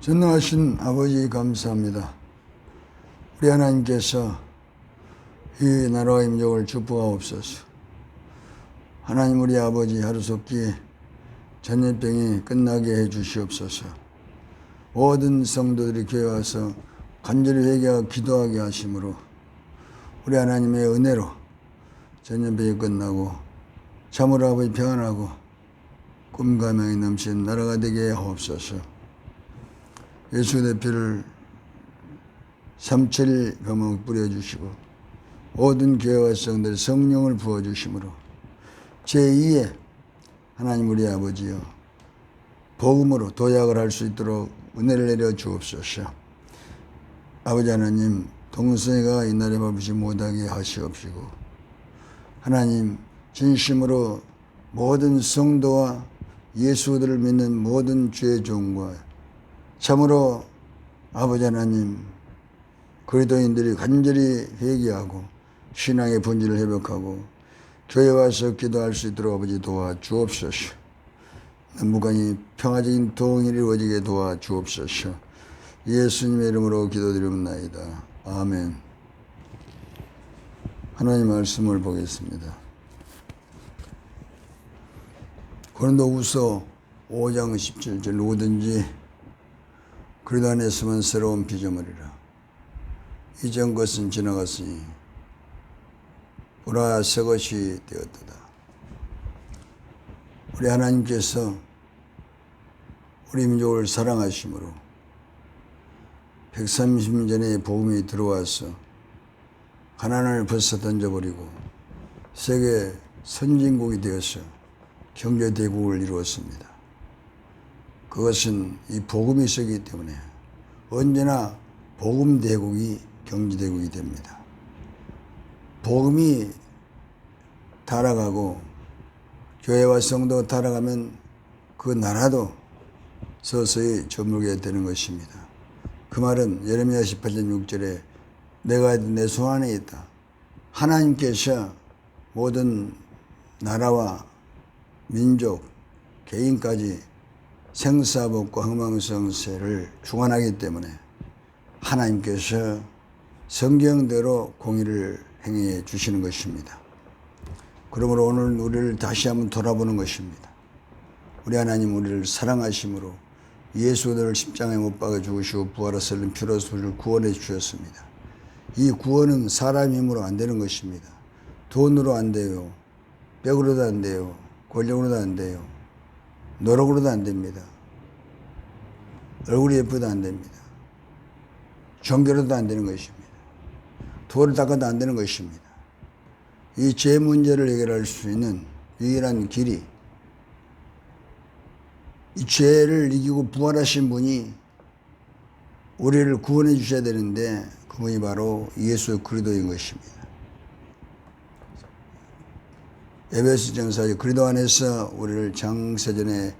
전능하신 아버지 감사합니다. 우리 하나님께서 이 나라와 민족을 축복하옵소서. 하나님 우리 아버지 하루속히 전염병이 끝나게 해 주시옵소서. 모든 성도들이 교회 와서 간절히 회개하고 기도하게 하심으로 우리 하나님의 은혜로 전염병이 끝나고 참으로 아버지 평안하고 꿈과 명이 넘치는 나라가 되게 하옵소서. 예수 대표를 삼천리 감옥 뿌려주시고 모든 교회와 성들 성령을 부어주심으로 제2의 하나님 우리 아버지여 복음으로 도약을 할 수 있도록 은혜를 내려 주옵소서. 아버지 하나님 동성애가 이날에 밟으시 못하게 하시옵시고 하나님 진심으로 모든 성도와 예수들을 믿는 모든 죄의 종과 참으로 아버지 하나님 그리스도인들이 간절히 회개하고 신앙의 본질을 회복하고 교회 와서 기도할 수 있도록 아버지 도와주옵소서. 무관히 평화적인 통일이 이루어지게 도와주옵소서. 예수님의 이름으로 기도드립나이다. 아멘. 하나님 말씀을 보겠습니다. 고린도후서 5장 17절 누구든지 그리스도 안에 있으면 새로운 피조물이라. 이전 것은 지나갔으니 보라 새 것이 되었도다. 우리 하나님께서 우리 민족을 사랑하심으로 130년 전에 복음이 들어와서 가난을 벌써 던져버리고 세계 선진국이 되어서 경제대국을 이루었습니다. 그것은 이 복음이 있었기 때문에 언제나 복음대국이 경제대국이 됩니다. 복음이 타락하고 교회와 성도가 타락하면 그 나라도 서서히 저물게 되는 것입니다. 그 말은 예레미야 18장 6절에 내가 내 손 안에 있다. 하나님께서 모든 나라와 민족, 개인까지 생사복과 흥망성쇠를 주관하기 때문에 하나님께서 성경대로 공의를 행해 주시는 것입니다. 그러므로 오늘 우리를 다시 한번 돌아보는 것입니다. 우리 하나님 우리를 사랑하심으로 예수를 십자가에 못 박아 죽으시고 부활하사 흘린 피로 우리를 구원해 주셨습니다. 이 구원은 사람 힘으로 안 되는 것입니다. 돈으로 안 돼요. 벽으로도 안 돼요. 권력으로도 안 돼요. 노력으로도 안 됩니다. 얼굴이 예뻐도 안 됩니다. 종교로도 안 되는 것입니다. 돌을 닦아도 안 되는 것입니다. 이 죄 문제를 해결할 수 있는 유일한 길이 이 죄를 이기고 부활하신 분이 우리를 구원해 주셔야 되는데 그분이 바로 예수 그리스도인 것입니다. 에베소전서 그리스도 안에서 우리를 장세전에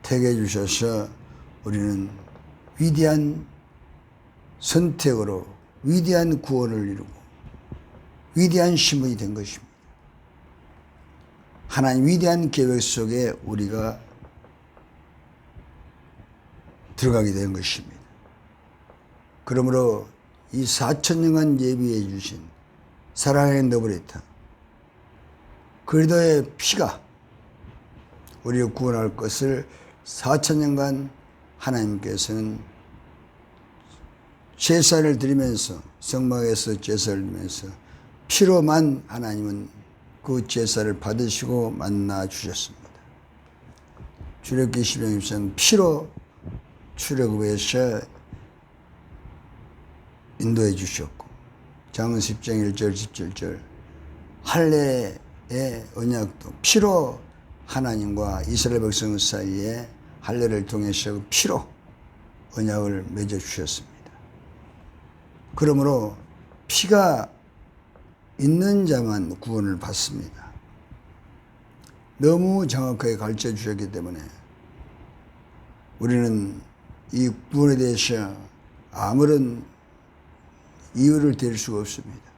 택해 주셔서 우리는 위대한 선택으로 위대한 구원을 이루고 위대한 신분이 된 것입니다. 하나님 위대한 계획 속에 우리가 들어가게 된 것입니다. 그러므로 이 4,000년간 예비해 주신 사랑의 너브레타 그리스도의 피가 우리를 구원할 것을 4,000년간 하나님께서는 제사를 드리면서 성막에서 제사를 드리면서 피로만 하나님은 그 제사를 받으시고 만나 주셨습니다. 출애굽기 12장 피로 출애굽에서 인도해 주셨고 장은 10장 1절 17절 할례의 언약도 피로 하나님과 이스라엘 백성 사이에 할례를 통해서 피로 언약을 맺어 주셨습니다. 그러므로 피가 있는 자만 구원을 받습니다. 너무 정확하게 가르쳐 주셨기 때문에 우리는 이 구원에 대해서 아무런 이유를 댈 수가 없습니다.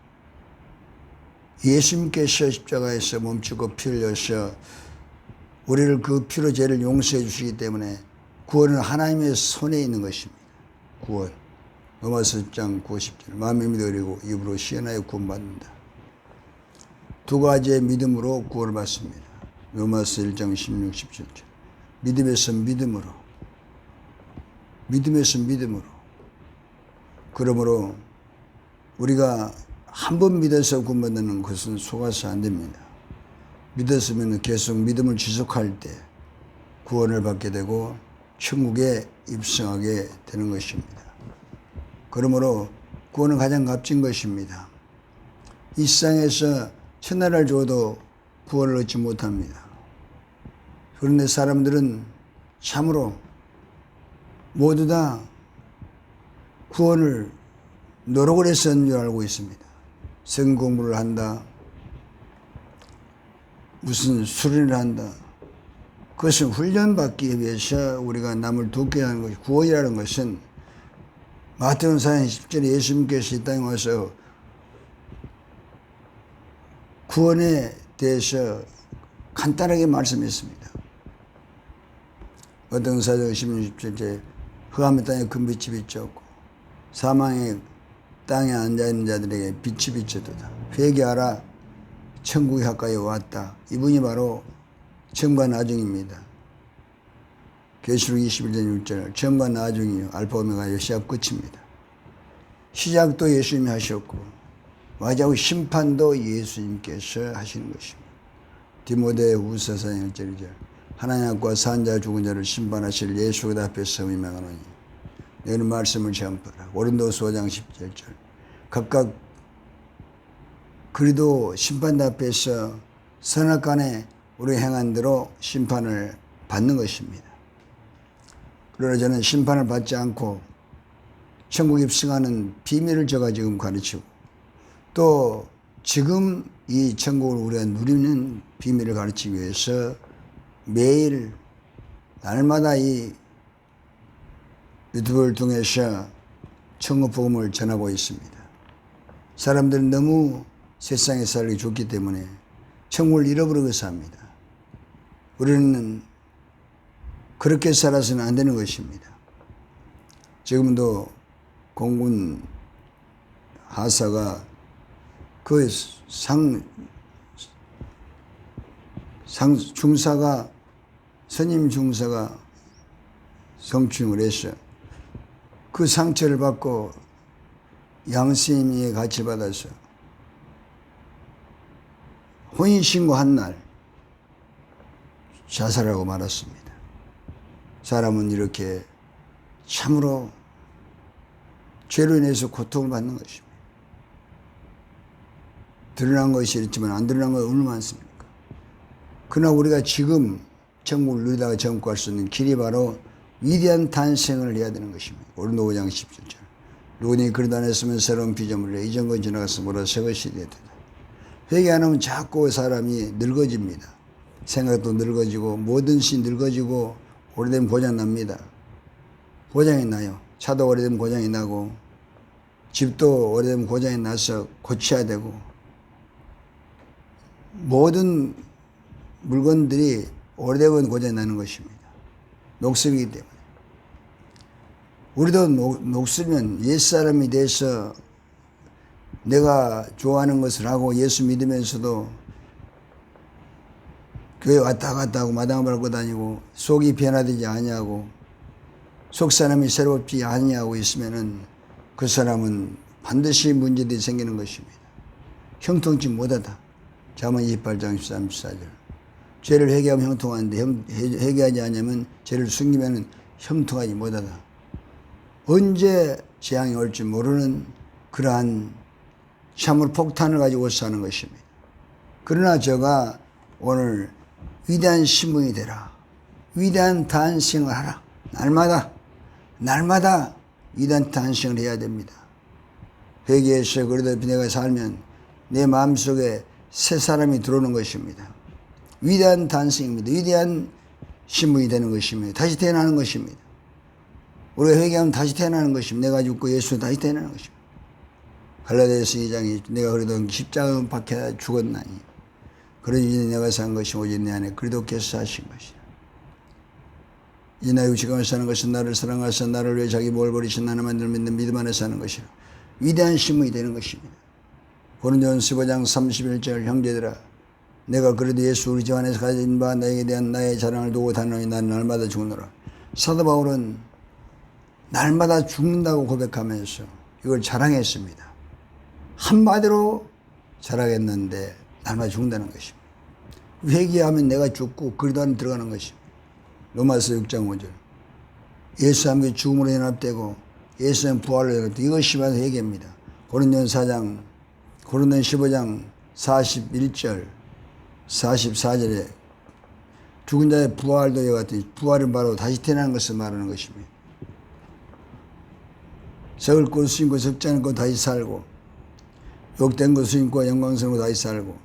예수님께서 십자가에서 멈추고 피 흘려서 우리를 그 피로 죄를 용서해 주시기 때문에 구원은 하나님의 손에 있는 것입니다. 구원. 로마서 1장 90절. 마음에 믿어 그리고 입으로 시인하여 구원받는다. 두 가지의 믿음으로 구원을 받습니다. 로마서 1장 16, 17절. 믿음에서 믿음으로. 믿음에서 믿음으로. 그러므로 우리가 한 번 믿어서 구원받는 것은 속아서 안 됩니다. 믿었으면 계속 믿음을 지속할 때 구원을 받게 되고 천국에 입성하게 되는 것입니다. 그러므로 구원은 가장 값진 것입니다. 이 세상에서 천하를 줘도 구원을 얻지 못합니다. 그런데 사람들은 참으로 모두 다 구원을 노력을 해서 하는 줄 알고 있습니다. 성경 공부를 한다. 무슨 수련을 한다. 그것은 훈련받기 위해서 우리가 남을 돕게 하는 것이 구원이라는 것은 마태복음 4장 10절에 예수님께서 이 땅에 와서 구원에 대해서 간단하게 말씀했습니다. 마태복음 4장 16, 17절에 흑암의 땅에 큰 빛이 비쳤고 사망의 땅에 앉아있는 자들에게 빛이 비쳤도다. 회개하라. 천국이 가까이 왔다. 이분이 바로 처음과 나중입니다. 계시록 21장 6절 처음과 나중이요 알파 오메가 시작 끝입니다. 시작도 예수님이 하셨고 마지막 심판도 예수님께서 하시는 것입니다. 디모데후서 4장 1절 하나님 앞과 산 자 죽은 자를 심판하실 예수 앞에서 임명하노니 너는 말씀을 전파하라. 고린도서 5장 17절 각각 그리도 심판대 앞에서 선악간에 우리 행한 대로 심판을 받는 것입니다. 그러나 저는 심판을 받지 않고 천국 입성하는 비밀을 제가 지금 가르치고 또 지금 이 천국을 우리가 누리는 비밀을 가르치기 위해서 매일 날마다 이 유튜브를 통해서 천국 복음을 전하고 있습니다. 사람들은 너무 세상에 살기 좋기 때문에 천국을 잃어버리고 삽니다. 우리는 그렇게 살아서는 안 되는 것입니다. 지금도 공군 하사가 그 중사가 선임 중사가 성추행을 했어. 그 상처를 받고 양스님의 같이 받아서 혼인신고한 날 자살하고 말았습니다. 사람은 이렇게 참으로 죄로 인해서 고통을 받는 것입니다. 드러난 것이 있지만 안 드러난 건 얼마나 많습니까? 그러나 우리가 지금 천국을 누리다가 전국할 수 있는 길이 바로 위대한 탄생을 해야 되는 것입니다. 고린도 5장 17절 누구니 그리도 안 했으면 새로운 피조물이라 이전 건 지나갔으므로 모두 새 것이 되었다. 회개 안 하면 자꾸 사람이 늙어집니다. 생각도 늙어지고 모든 것이 늙어지고 오래되면 고장 납니다. 고장이 나요. 차도 오래되면 고장이 나고 집도 오래되면 고장이 나서 고쳐야 되고 모든 물건들이 오래되면 고장이 나는 것입니다. 녹슬기 때문에. 우리도 녹슬면 옛사람이 돼서 내가 좋아하는 것을 하고 예수 믿으면서도 교회 왔다 갔다 하고 마당을 밟고 다니고 속이 변화되지 아니하고 속 사람이 새롭지 아니하고 있으면은 그 사람은 반드시 문제들이 생기는 것입니다. 형통치 못하다. 잠언 28장 13, 14절 죄를 회개하면 형통하는데 회개하지 않으면 죄를 숨기면 형통하지 못하다. 언제 재앙이 올지 모르는 그러한 참으로 폭탄을 가지고 사는 것입니다. 그러나 제가 오늘 위대한 신분이 되라. 위대한 탄생을 하라. 날마다 위대한 탄생을 해야 됩니다. 회개해서 그래도 내가 살면 내 마음속에 새 사람이 들어오는 것입니다. 위대한 탄생입니다. 위대한 신분이 되는 것입니다. 다시 태어나는 것입니다. 우리가 회개하면 다시 태어나는 것입니다. 내가 죽고 예수 다시 태어나는 것입니다. 갈라디아서 2장이 내가 그래도 십자가 박혀 죽었나니 그러니 내가 산 것이 오직 내 안에 그리스도께서 사신 것이라. 이 나의 의식하며 사는 것은 나를 사랑하사 나를 위해 자기 목을 버리신 하나님을 믿는 믿음 안에 사는 것이라. 위대한 신문이 되는 것입니다. 고린도전서 15장 31절 형제들아 내가 그래도 예수 우리 집 안에서 가진 바 나에게 대한 나의 자랑을 두고 다노니 나는 날마다 죽노라. 사도 바울은 날마다 죽는다고 고백하면서 이걸 자랑했습니다. 한마디로 자랑했는데 날마다 죽는다는 것입니다. 회개하면 내가 죽고 그리도 안에 들어가는 것입니다. 로마서 6장 5절 예수 함께 죽음으로 연합되고 예수는 부활로 연합되고 이것이 바로 회개입니다. 고린도전 15장 41절 44절에 죽은 자의 부활도 이와 같으니 부활은 바로 다시 태어나는 것을 말하는 것입니다. 썩을 것 수인고 썩지 않을 것 다시 살고 욕된 것 수인고 영광스러운 것 다시 살고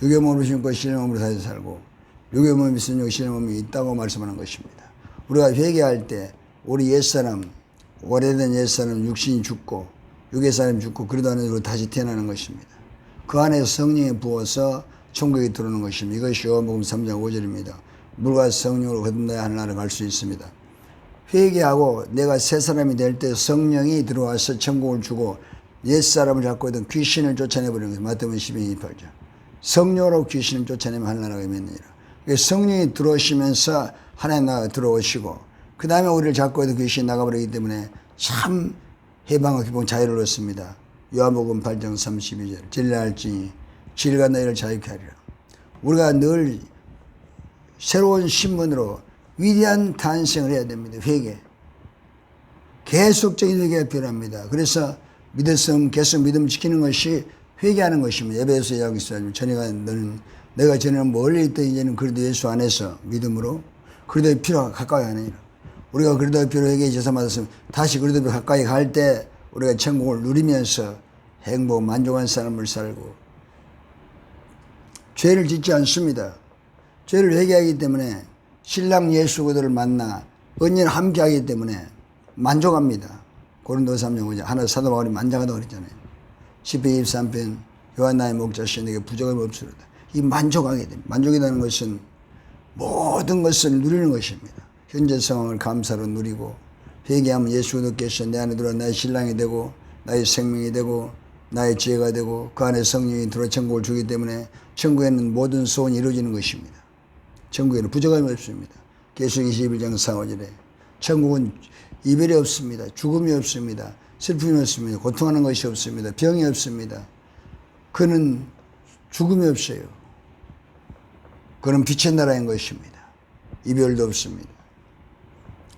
육의 몸으로 신고 신의 몸으로 다시 살고 육의 몸이 있으니 육 신의 몸이 있다고 말씀하는 것입니다. 우리가 회개할 때 우리 옛사람 오래된 옛사람 육신이 죽고 육의 사람이 죽고 그러다 안으로 다시 태어나는 것입니다. 그 안에서 성령이 부어서 천국에 들어오는 것입니다. 이것이 요한복음 3장 5절입니다. 물과 성령으로 거듭나야 하는 나라를 갈 수 있습니다. 회개하고 내가 새 사람이 될 때 성령이 들어와서 천국을 주고 옛사람을 잡고 있던 귀신을 쫓아내버리는 것입니다. 마태복음 12장 28절 성령으로 귀신을 쫓아내면 하늘나라가 임했느니라. 성령이 들어오시면서 하나님 나라가 들어오시고 그 다음에 우리를 잡고 있던 귀신이 나가버리기 때문에 참 해방과 기쁨 자유를 얻습니다. 요한복음 8장 32절 진리할지니 진리가 너희를 자유케 하리라. 우리가 늘 새로운 신분으로 위대한 탄생을 해야 됩니다. 회개. 계속적인 회개가 필요합니다. 그래서 믿었음 계속 믿음 지키는 것이 회개하는 것입니다. 에베소 2장 14절 전에가 너는 내가 전에는 멀리 있던 이제는 그리스도 예수 안에서 믿음으로 그리스도의 피로 가까이 하느니라. 우리가 그리스도의 피로 회개의 제사 받았으면 다시 그리스도의 피로 가까이 갈 때 우리가 천국을 누리면서 행복 만족한 삶을 살고 죄를 짓지 않습니다. 죄를 회개하기 때문에 신랑 예수 그들을 만나 언제나 함께하기 때문에 만족합니다. 고린도서 3장 5절 하나 사도 바울이 만족하다고 그랬잖아요. 시편 23편 요한 나의 목자시여 내게 부족함이 없으리로다. 이 만족하게 됩니다. 만족이라는 것은 모든 것을 누리는 것입니다. 현재 상황을 감사로 누리고 회개하면 예수 그리스도께서 내 안에 들어와 나의 신랑이 되고 나의 생명이 되고 나의 지혜가 되고 그 안에 성령이 들어와 천국을 주기 때문에 천국에는 모든 소원이 이루어지는 것입니다. 천국에는 부족함이 없습니다. 계시록 21장 4, 5절에 천국은 이별이 없습니다. 죽음이 없습니다. 슬픔이 없습니다. 고통하는 것이 없습니다. 병이 없습니다. 그는 죽음이 없어요. 그는 빛의 나라인 것입니다. 이별도 없습니다.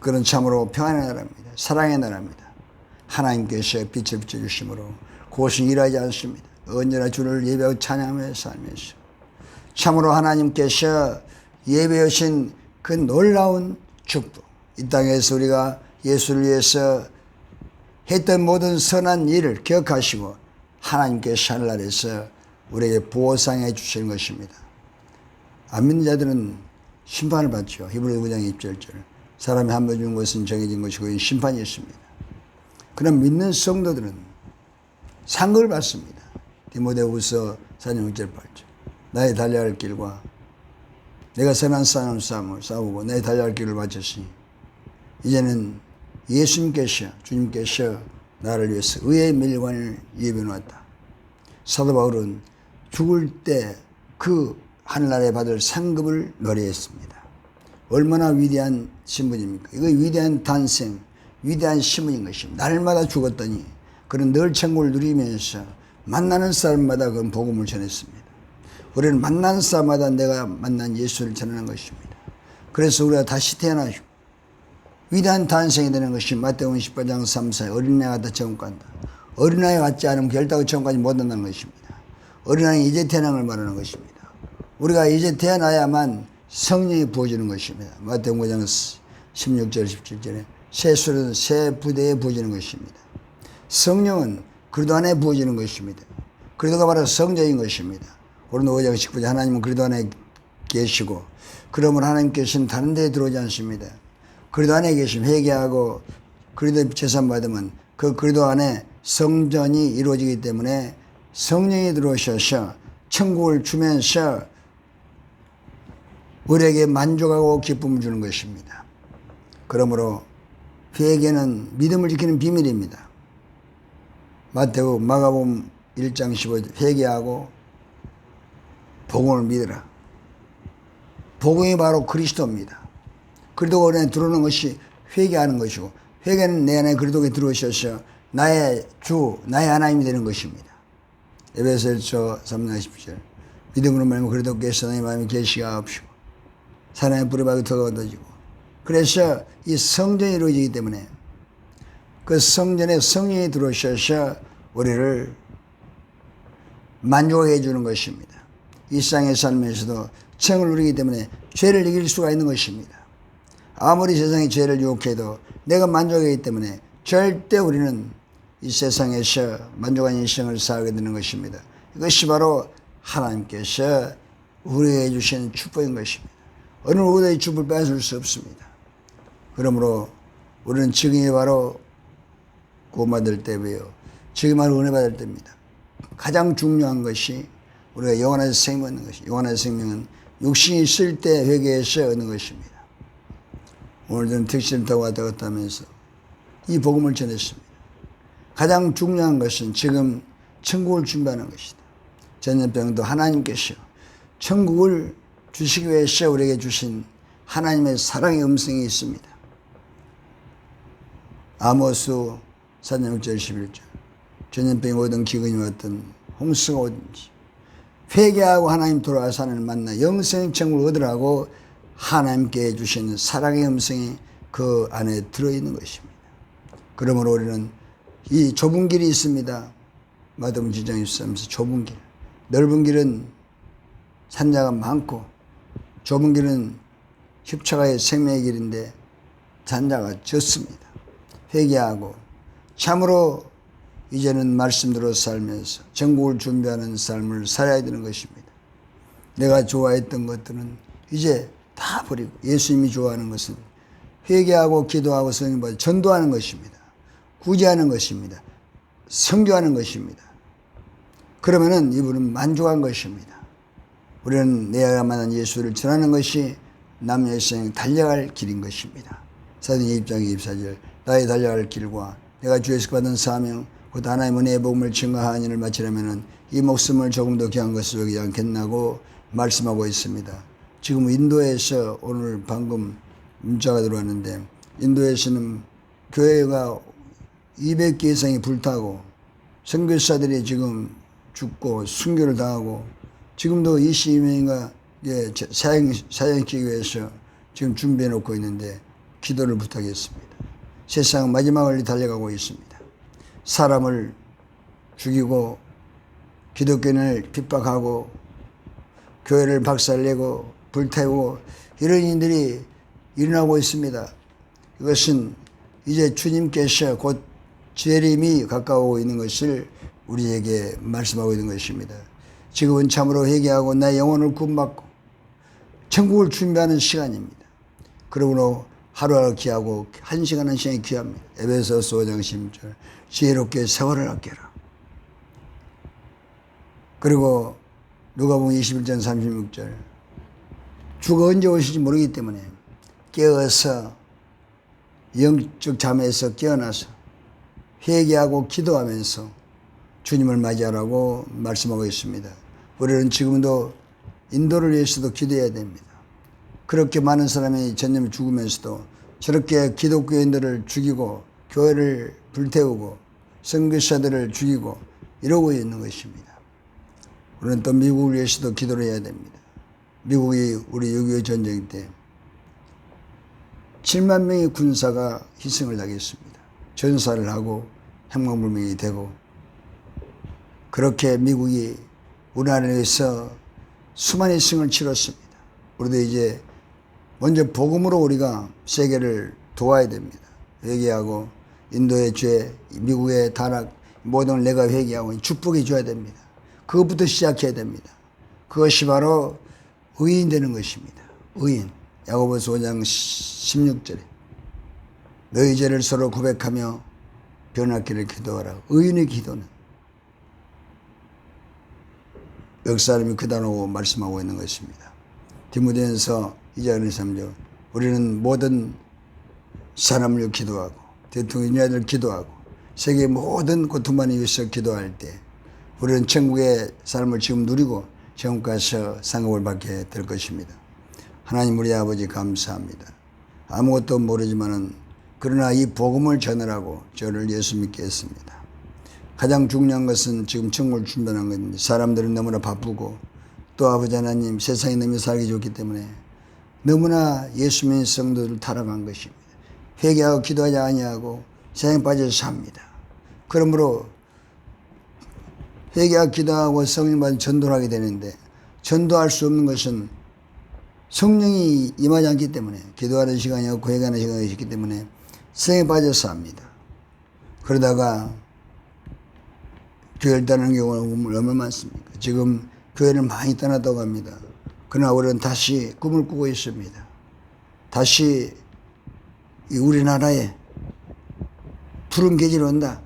그는 참으로 평안의 나라입니다. 사랑의 나라입니다. 하나님께서 빛을 비춰주심으로 그것은 일하지 않습니다. 언제나 주를 예배하고 찬양하며 살면서 참으로 하나님께서 예배하신 그 놀라운 축복 이 땅에서 우리가 예수를 위해서 했던 모든 선한 일을 기억하시고 하나님께서 하늘나라에서 우리에게 보상해 주시는 것입니다. 안 믿는 자들은 심판을 받죠. 히브리서 9장 27절 사람이 한 번 죽은 것은 정해진 것이고 심판이 있습니다. 그럼 믿는 성도들은 상급을 받습니다. 디모데후서 4장 6절 8절 나의 달려야 할 길과 내가 선한 싸움을 싸우고 내 달려야 할 길을 마쳤으니 이제는 예수님께서 주님께서 나를 위해서 의의 멸관을 예비해 놓았다. 사도 바울은 죽을 때 그 하늘나라에 받을 상급을 노래했습니다. 얼마나 위대한 신분입니까? 이거 위대한 탄생, 위대한 신분인 것입니다. 날마다 죽었더니 그는 늘 천국을 누리면서 만나는 사람마다 그런 복음을 전했습니다. 우리는 만나는 사람마다 내가 만난 예수를 전하는 것입니다. 그래서 우리가 다시 태어나시고 위대한 탄생이 되는 것이 마태복음 18장 3, 4 어린아이가 같아 천국 간다. 어린아이 같지 않으면 결단코 천국까지 못 간다는 것입니다. 어린아이는 이제 태어난 걸 말하는 것입니다. 우리가 이제 태어나야만 성령이 부어지는 것입니다. 마태복음 5장 16절 17절에 새 술은 새 부대에 부어지는 것입니다. 성령은 그리스도 안에 부어지는 것입니다. 그리스도가 바로 성자인 것입니다. 고린도 5장 19절 하나님은 그리스도 안에 계시고 그러므로 하나님께서는 다른 데에 들어오지 않습니다. 그리스도 안에 계시면 회개하고 그리스도 재산 받으면 그 그리스도 안에 성전이 이루어지기 때문에 성령이 들어오셔서 천국을 주면서 우리에게 만족하고 기쁨을 주는 것입니다. 그러므로 회개는 믿음을 지키는 비밀입니다. 마태복음, 마가복음 1장 15절 회개하고 복음을 믿으라. 복음이 바로 그리스도입니다. 그리스도가 우리 안에 들어오는 것이 회개하는 것이고, 회개는 내 안에 그리스도가 들어오셔서 나의 주, 나의 하나님이 되는 것입니다. 에베소서 3장 10절 믿음으로 말하면 그리스도께서 하나님의 마음에 계시가 없이고 사랑의 뿌리 박이 더 얻어지고, 그래서 이 성전이 이루어지기 때문에 그 성전에 성령이 들어오셔서 우리를 만족하게 해주는 것입니다. 일상의 삶에서도 청을 누리기 때문에 죄를 이길 수가 있는 것입니다. 아무리 세상이 죄를 유혹해도 내가 만족하기 때문에 절대 우리는 이 세상에서 만족한 인생을 살게 되는 것입니다. 이것이 바로 하나님께서 우리에게 주신 축복인 것입니다. 어느 누구도 축복을 빼앗을 수 없습니다. 그러므로 우리는 지금이 바로 구원받을 때고요. 지금이 바로 은혜 받을 때입니다. 가장 중요한 것이 우리가 영원한 생명을 얻는 것이, 영원한 생명은 육신이 있을 때 회개해서 얻는 것입니다. 오늘은 택시를 타고 왔다 갔다 하면서 이 복음을 전했습니다. 가장 중요한 것은 지금 천국을 준비하는 것이다. 전염병도 하나님께서 천국을 주시기 위해서 우리에게 주신 하나님의 사랑의 음성이 있습니다. 아모스 4장 6절 11절 전염병이 오든 기근이 왔든 홍수가 오든지 회개하고 하나님 돌아와서 하나님을 만나 영생의 천국을 얻으라고 하나님께 주신 사랑의 음성이 그 안에 들어있는 것입니다. 그러므로 우리는 이 좁은 길이 있습니다. 마태복음 7장 23절에서 좁은 길, 넓은 길은 산자가 많고 좁은 길은 협착하의 생명의 길인데 산자가 적습니다. 회개하고 참으로 이제는 말씀대로 살면서 천국을 준비하는 삶을 살아야 되는 것입니다. 내가 좋아했던 것들은 이제 다 버리고 예수님이 좋아하는 것은 회개하고 기도하고 성령받아 전도하는 것입니다. 구제하는 것입니다. 선교하는 것입니다. 그러면은 이분은 만족한 것입니다. 우리는 내가 만난 예수를 전하는 것이 남의 일생 달려갈 길인 것입니다. 사도행전 2장 24절 나의 달려갈 길과 내가 주에서 받은 사명 곧 하나님의 은혜의 복음을 증거하는 일을 마치려면 이 목숨을 조금 더 귀한 것으로 여기지 않겠나고 말씀하고 있습니다. 지금 인도에서 오늘 방금 문자가 들어왔는데 인도에서는 교회가 200개 이상이 불타고 선교사들이 지금 죽고 순교를 당하고 지금도 22명인가 사형시키기 위해서 지금 준비해 놓고 있는데 기도를 부탁했습니다. 세상 마지막을 달려가고 있습니다. 사람을 죽이고 기독교인을 핍박하고 교회를 박살내고 불태우고 이런 일들이 일어나고 있습니다. 이것은 이제 주님께서 곧 재림이 가까워오고 있는 것을 우리에게 말씀하고 있는 것입니다. 지금은 참으로 회개하고 나의 영혼을 구원받고 천국을 준비하는 시간입니다. 그러므로 하루하루 귀하고 한 시간 한 시간이 귀합니다. 에베소서 5장 10절 지혜롭게 세월을 아껴라. 그리고 누가복음 21장 36절 주가 언제 오실지 모르기 때문에 깨어서 영적 잠에서 깨어나서 회개하고 기도하면서 주님을 맞이하라고 말씀하고 있습니다. 우리는 지금도 인도를 위해서도 기도해야 됩니다. 그렇게 많은 사람이 전염에 죽으면서도 저렇게 기독교인들을 죽이고 교회를 불태우고 선교사들을 죽이고 이러고 있는 것입니다. 우리는 또 미국을 위해서도 기도를 해야 됩니다. 미국이 우리 6.25 전쟁 때 7만 명의 군사가 희생을 당했습니다. 전사를 하고 행방불명이 되고 그렇게 미국이 우리나라에서 수많은 희생을 치렀습니다. 우리도 이제 먼저 복음으로 우리가 세계를 도와야 됩니다. 회개하고 인도의 죄, 미국의 타락 모든 걸 내가 회개하고 축복해 줘야 됩니다. 그것부터 시작해야 됩니다. 그것이 바로 의인 되는 것입니다. 의인. 야고보서 5장 16절에 너희 죄를 서로 고백하며 변화기를 기도하라. 의인의 기도는 역사님이 크다고 말씀하고 있는 것입니다. 디모데전서 2장 3절 우리는 모든 사람을 위해 기도하고 대통령을 기도하고 세계 모든 고통받는 위해서 기도할 때 우리는 천국의 삶을 지금 누리고 천국 가서 상급을 받게 될 것입니다. 하나님 우리 아버지 감사합니다. 아무것도 모르지만은 그러나 이 복음을 전하라고 저를 예수 믿게 했습니다. 가장 중요한 것은 지금 천국을 준비하는 겁니다. 사람들은 너무나 바쁘고 또 아버지 하나님 세상이 너무 살기 좋기 때문에 너무나 예수 믿는 성도들을 타락한 것입니다. 회개하고 기도하지 아니하고 세상에 빠져서 삽니다. 그러므로 회개하고 기도하고 성령 받은 전도를 하게 되는데 전도할 수 없는 것은 성령이 임하지 않기 때문에 기도하는 시간이 없고 회개하는 시간이 있기 때문에 세상에 빠져서 삽니다. 그러다가 교회를 떠나는 경우가 얼마나 많습니까? 지금 교회를 많이 떠났다고 합니다. 그러나 우리는 다시 꿈을 꾸고 있습니다. 다시 우리나라에 푸른 계절이 온다.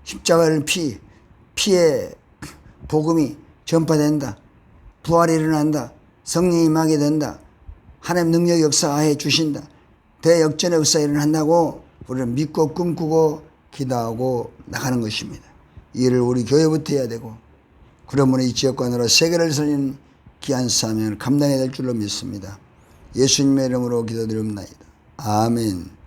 십자가를 피의 복음이 전파된다. 부활이 일어난다. 성령이 임하게 된다. 하나님 능력 역사해 주신다. 대역전의 역사가 일어난다고 우리는 믿고 꿈꾸고 기도하고 나가는 것입니다. 이 일을 우리 교회부터 해야 되고 그러므로 이 지역과 나라 세계를 살리는 귀한 사명을 감당해야 될 줄로 믿습니다. 예수님의 이름으로 기도드립니다. 아멘.